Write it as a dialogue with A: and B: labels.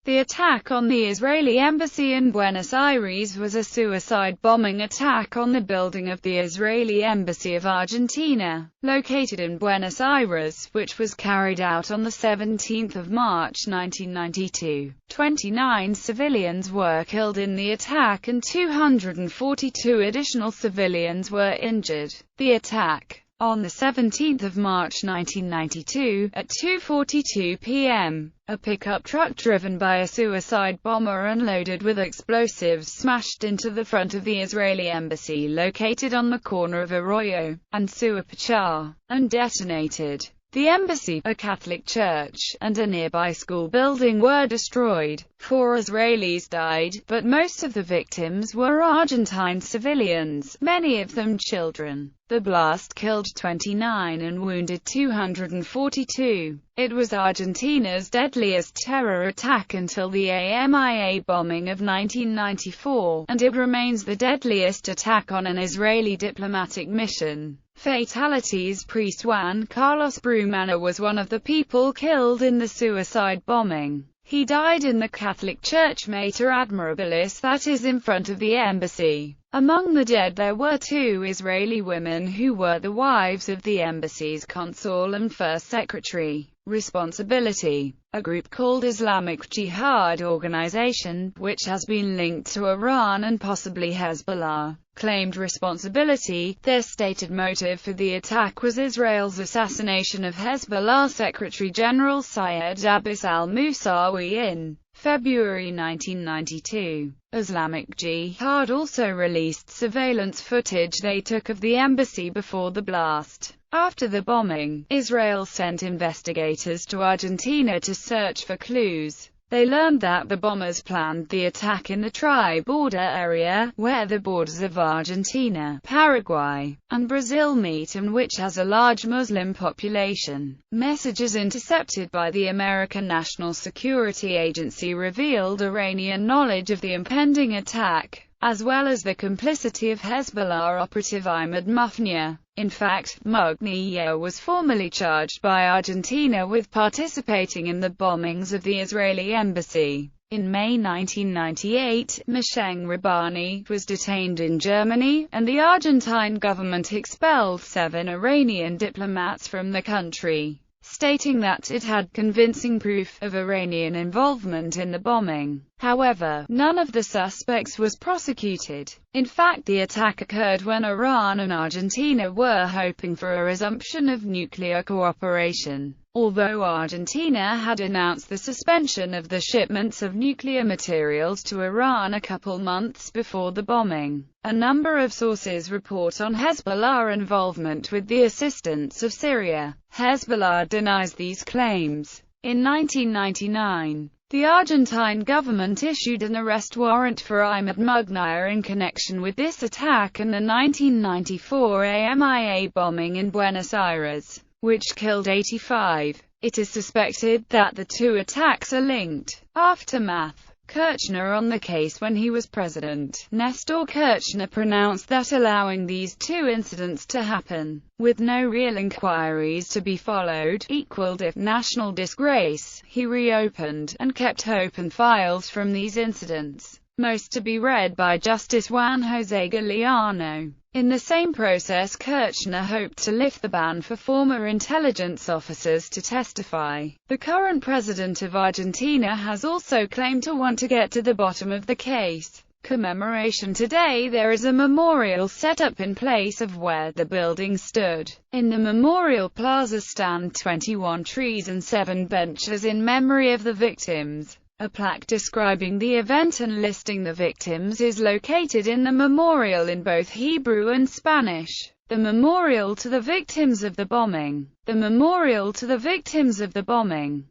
A: The attack on the Israeli embassy in Buenos Aires was a suicide bombing attack on the building of the Israeli Embassy of Argentina, located in Buenos Aires, which was carried out on 17 March 1992. 29 civilians were killed in the attack and 242 additional civilians were injured. The attack, on 17 March 1992, at 2:42 p.m., a pickup truck driven by a suicide bomber and loaded with explosives smashed into the front of the Israeli embassy located on the corner of Arroyo and Suipacha, and detonated. The embassy, a Catholic church, and a nearby school building were destroyed. 4 Israelis died, but most of the victims were Argentine civilians, many of them children. The blast killed 29 and wounded 242. It was Argentina's deadliest terror attack until the AMIA bombing of 1994, and it remains the deadliest attack on an Israeli diplomatic mission. Fatalities. Priest Juan Carlos Brumana was one of the people killed in the suicide bombing. He died in the Catholic church Mater Admirabilis that is in front of the embassy. Among the dead there were 2 Israeli women who were the wives of the embassy's consul and first secretary. Responsibility. A group called Islamic Jihad Organization, which has been linked to Iran and possibly Hezbollah, claimed responsibility. Their stated motive for the attack was Israel's assassination of Hezbollah Secretary General Syed Abbas al-Musawi in February 1992. Islamic Jihad also released surveillance footage they took of the embassy before the blast. After the bombing, Israel sent investigators to Argentina to search for clues. They learned that the bombers planned the attack in the tri-border area, where the borders of Argentina, Paraguay, and Brazil meet and which has a large Muslim population. Messages intercepted by the American National Security Agency revealed Iranian knowledge of the impending attack, as well as the complicity of Hezbollah operative Ahmed Mufnia. In fact, Mugniya was formally charged by Argentina with participating in the bombings of the Israeli embassy. In May 1998, Mesheng Rabbani was detained in Germany, and the Argentine government expelled 7 Iranian diplomats from the country, stating that it had convincing proof of Iranian involvement in the bombing. However, none of the suspects was prosecuted. In fact, the attack occurred when Iran and Argentina were hoping for a resumption of nuclear cooperation. Although Argentina had announced the suspension of the shipments of nuclear materials to Iran a couple months before the bombing, a number of sources report on Hezbollah involvement with the assistance of Syria. Hezbollah denies these claims. In 1999, the Argentine government issued an arrest warrant for Ahmed Mugniya in connection with this attack and the 1994 AMIA bombing in Buenos Aires, which killed 85. It is suspected that the 2 attacks are linked. Aftermath. Kirchner on the case. When he was president, Nestor Kirchner pronounced that allowing these 2 incidents to happen, with no real inquiries to be followed, equaled a national disgrace. He reopened and kept open files from these incidents, most to be read by Justice Juan José Galeano. In the same process, Kirchner hoped to lift the ban for former intelligence officers to testify. The current president of Argentina has also claimed to want to get to the bottom of the case. Commemoration. Today there is a memorial set up in place of where the building stood. In the memorial plaza stand 21 trees and 7 benches in memory of the victims. A plaque describing the event and listing the victims is located in the memorial in both Hebrew and Spanish. The memorial to the victims of the bombing. The memorial to the victims of the bombing